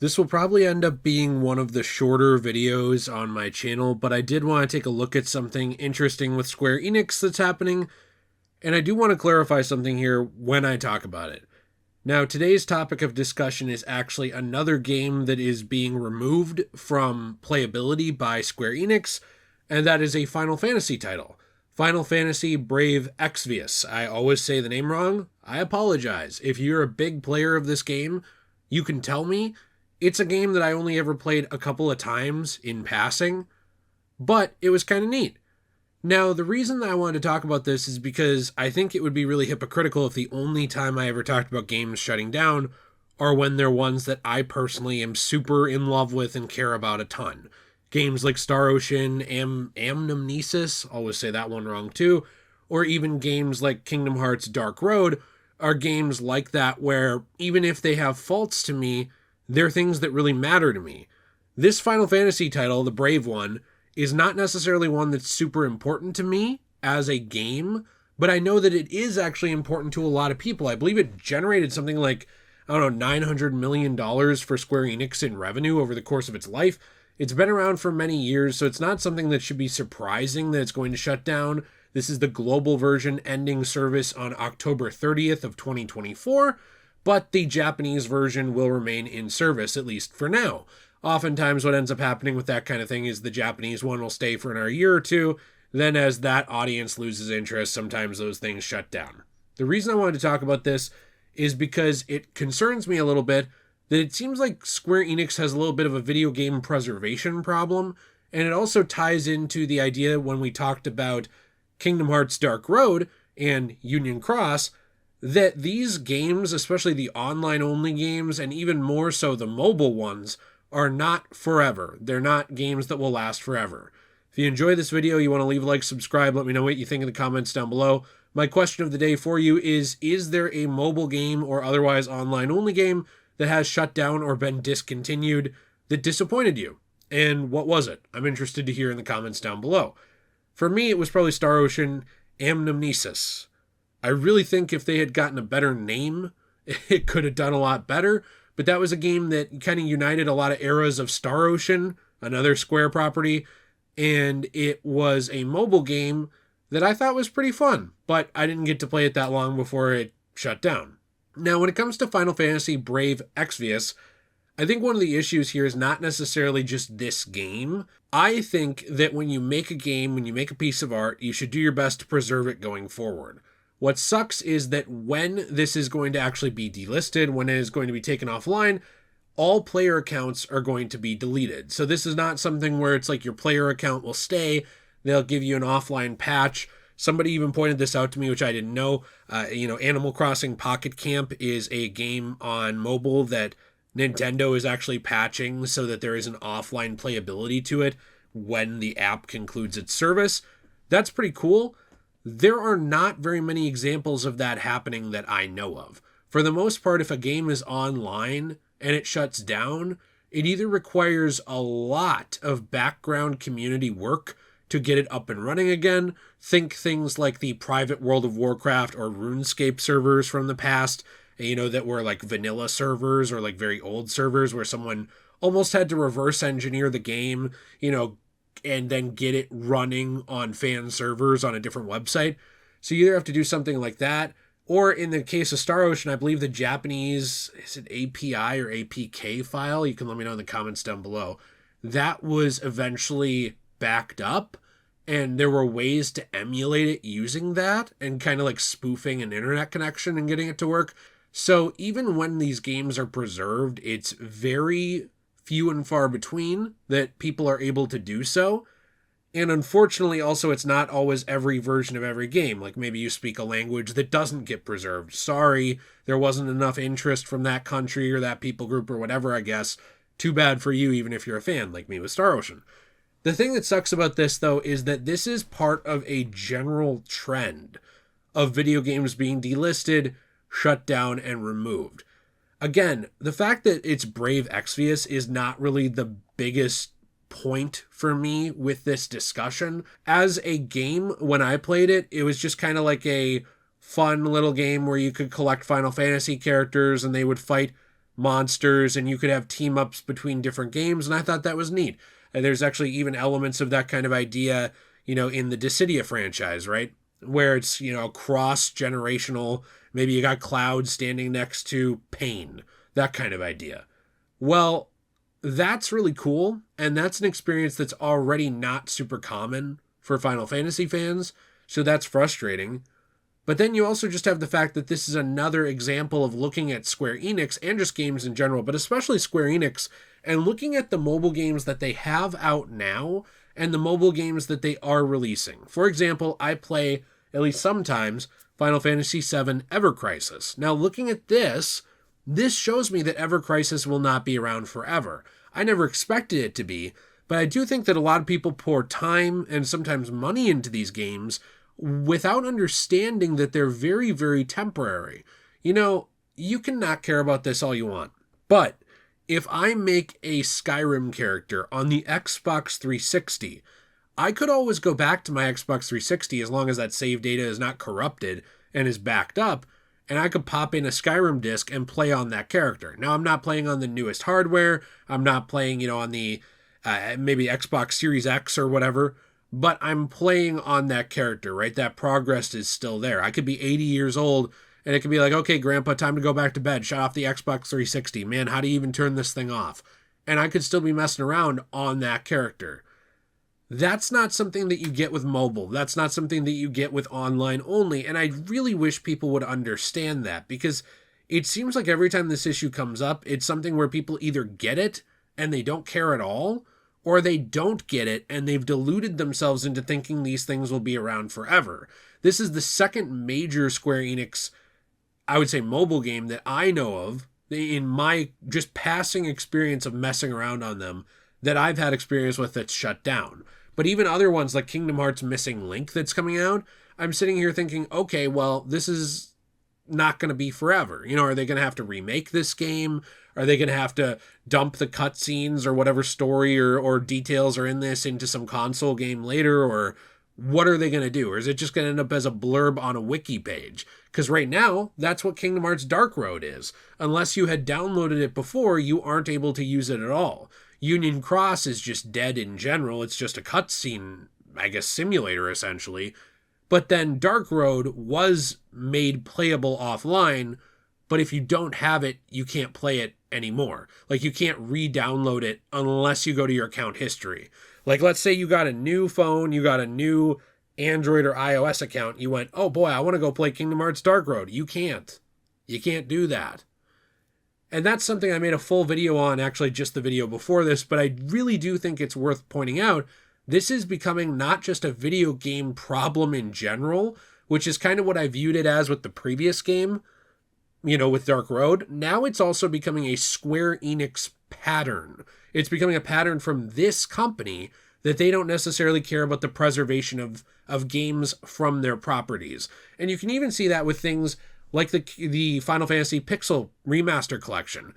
This will probably end up being one of the shorter videos on my channel, but I did want to take a look at something interesting with Square Enix that's happening, and I do want to clarify something here when I talk about it. Now, today's topic of discussion is actually another game that is being removed from playability by Square Enix, and that is a Final Fantasy title. Final Fantasy Brave Exvius. I always say the name wrong. I apologize. If you're a big player of this game, you can tell me. It's a game that I only ever played a couple of times in passing, but it was kind of neat. Now, the reason that I wanted to talk about this is because I think it would be really hypocritical if the only time I ever talked about games shutting down are when they're ones that I personally am super in love with and care about a ton. Games like Star Ocean, Amnesis, always say that one wrong too, or even games like Kingdom Hearts Dark Road are games like that where even if they have faults to me, they're things that really matter to me. This Final Fantasy title, the Brave one, is not necessarily one that's super important to me as a game, but I know that it is actually important to a lot of people. I believe it generated something like, I don't know, $900 million for Square Enix in revenue over the course of its life. It's been around for many years, so it's not something that should be surprising that it's going to shut down. This is the global version ending service on October 30th of 2024, but the Japanese version will remain in service, at least for now. Oftentimes what ends up happening with that kind of thing is the Japanese one will stay for another year or two, then as that audience loses interest, sometimes those things shut down. The reason I wanted to talk about this is because it concerns me a little bit that it seems like Square Enix has a little bit of a video game preservation problem, and it also ties into the idea when we talked about Kingdom Hearts Dark Road and Union Cross, that these games, especially the online-only games, and even more so the mobile ones, are not forever. They're not games that will last forever. If you enjoy this video, you want to leave a like, subscribe, let me know what you think in the comments down below. My question of the day for you is there a mobile game or otherwise online-only game that has shut down or been discontinued that disappointed you? And what was it? I'm interested to hear in the comments down below. For me, it was probably Star Ocean Amnesis. I really think if they had gotten a better name, it could have done a lot better, but that was a game that kind of united a lot of eras of Star Ocean, another Square property, and it was a mobile game that I thought was pretty fun, but I didn't get to play it that long before it shut down. Now, when it comes to Final Fantasy Brave Exvius, I think one of the issues here is not necessarily just this game. I think that when you make a game, when you make a piece of art, you should do your best to preserve it going forward. What sucks is that when this is going to actually be delisted, when it is going to be taken offline, all player accounts are going to be deleted. So this is not something where it's like your player account will stay. They'll give you an offline patch. Somebody even pointed this out to me, which I didn't know. Animal Crossing Pocket Camp is a game on mobile that Nintendo is actually patching so that there is an offline playability to it when the app concludes its service. That's pretty cool. There are not very many examples of that happening that I know of. For the most part, if a game is online and it shuts down, it either requires a lot of background community work to get it up and running again. Think things like the private World of Warcraft or RuneScape servers from the past, that were like vanilla servers or like very old servers where someone almost had to reverse engineer the game, and then get it running on fan servers on a different website. So you either have to do something like that, or in the case of Star Ocean, I believe the Japanese, is it API or APK file? You can let me know in the comments down below. That was eventually backed up, and there were ways to emulate it using that and kind of like spoofing an internet connection and getting it to work. So even when these games are preserved, it's very few and far between that people are able to do so. And unfortunately, also, it's not always every version of every game. Like maybe you speak a language that doesn't get preserved. Sorry, there wasn't enough interest from that country or that people group or whatever, I guess. Too bad for you, even if you're a fan, like me with Star Ocean. The thing that sucks about this, though, is that this is part of a general trend of video games being delisted, shut down, and removed. Again, the fact that it's Brave Exvius is not really the biggest point for me with this discussion. As a game, when I played it, it was just kind of like a fun little game where you could collect Final Fantasy characters and they would fight monsters, and you could have team ups between different games, and I thought that was neat. And there's actually even elements of that kind of idea, in the Dissidia franchise, right? Where it's, cross generational. Maybe you got Cloud standing next to Pain, that kind of idea. Well, that's really cool, and that's an experience that's already not super common for Final Fantasy fans, so that's frustrating. But then you also just have the fact that this is another example of looking at Square Enix and just games in general, but especially Square Enix, and looking at the mobile games that they have out now and the mobile games that they are releasing. For example, I play, at least sometimes, Final Fantasy VII Ever Crisis. Now, looking at this shows me that Ever Crisis will not be around forever. I never expected it to be, but I do think that a lot of people pour time and sometimes money into these games without understanding that they're very, very temporary. You can not care about this all you want, but if I make a Skyrim character on the Xbox 360, I could always go back to my Xbox 360 as long as that save data is not corrupted and is backed up, and I could pop in a Skyrim disc and play on that character. Now, I'm not playing on the newest hardware. I'm not playing, on the maybe Xbox Series X or whatever, but I'm playing on that character, right? That progress is still there. I could be 80 years old, and it could be like, okay, Grandpa, time to go back to bed. Shut off the Xbox 360. Man, how do you even turn this thing off? And I could still be messing around on that character. That's not something that you get with mobile. That's not something that you get with online only. And I really wish people would understand that, because it seems like every time this issue comes up, it's something where people either get it and they don't care at all, or they don't get it and they've deluded themselves into thinking these things will be around forever. This is the second major Square Enix, I would say, mobile game that I know of in my just passing experience of messing around on them that I've had experience with that's shut down. But even other ones like Kingdom Hearts Missing Link that's coming out, I'm sitting here thinking, okay, well, this is not going to be forever. Are they going to have to remake this game? Are they going to have to dump the cutscenes or whatever story or details are in this into some console game later? Or what are they going to do? Or is it just going to end up as a blurb on a wiki page? Because right now, that's what Kingdom Hearts Dark Road is. Unless you had downloaded it before, you aren't able to use it at all. Union Cross is just dead in general. It's just a cutscene, I guess, simulator, essentially. But then Dark Road was made playable offline, but if you don't have it, you can't play it anymore. Like, you can't re-download it unless you go to your account history. Like, let's say you got a new phone, you got a new Android or iOS account, you went, oh boy, I want to go play Kingdom Hearts Dark Road. You can't. You can't do that. And that's something I made a full video on, actually just the video before this, but I really do think it's worth pointing out. This is becoming not just a video game problem in general, which is kind of what I viewed it as with the previous game, with Dark Road. Now it's also becoming a Square Enix pattern. It's becoming a pattern from this company that they don't necessarily care about the preservation of games from their properties. And you can even see that with things like the Final Fantasy Pixel Remaster Collection,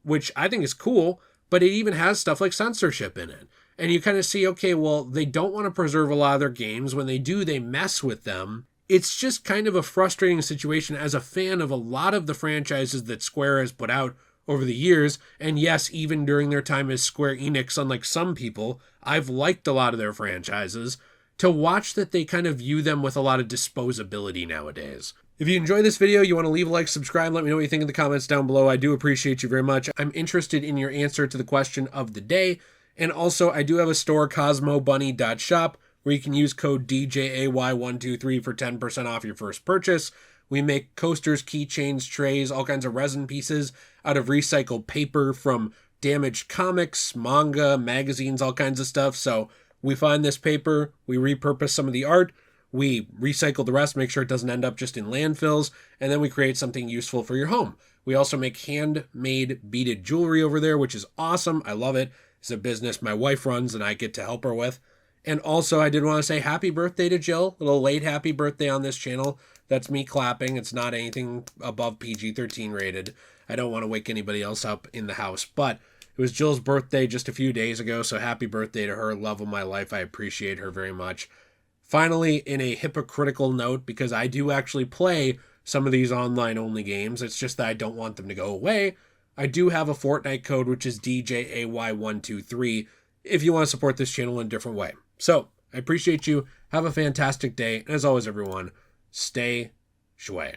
which I think is cool, but it even has stuff like censorship in it. And you kind of see, okay, well, they don't want to preserve a lot of their games. When they do, they mess with them. It's just kind of a frustrating situation as a fan of a lot of the franchises that Square has put out over the years. And yes, even during their time as Square Enix, unlike some people, I've liked a lot of their franchises, to watch that they kind of view them with a lot of disposability nowadays. If you enjoyed this video, you want to leave a like, subscribe, let me know what you think in the comments down below. I do appreciate you very much. I'm interested in your answer to the question of the day. And also, I do have a store, cosmobunny.shop, where you can use code DJAY123 for 10% off your first purchase. We make coasters, keychains, trays, all kinds of resin pieces out of recycled paper from damaged comics, manga, magazines, all kinds of stuff. So we find this paper, we repurpose some of the art, we recycle the rest, make sure it doesn't end up just in landfills, and then we create something useful for your home. We also make handmade beaded jewelry over there, which is awesome. I love it. It's a business my wife runs and I get to help her with. And also, I did want to say happy birthday to Jill. A little late happy birthday on this channel. That's me clapping. It's not anything above PG-13 rated. I don't want to wake anybody else up in the house. But it was Jill's birthday just a few days ago, so happy birthday to her. Love of my life. I appreciate her very much. Finally, in a hypocritical note, because I do actually play some of these online-only games, it's just that I don't want them to go away, I do have a Fortnite code, which is DJAY123, if you want to support this channel in a different way. So, I appreciate you. Have a fantastic day. And as always, everyone, stay shui.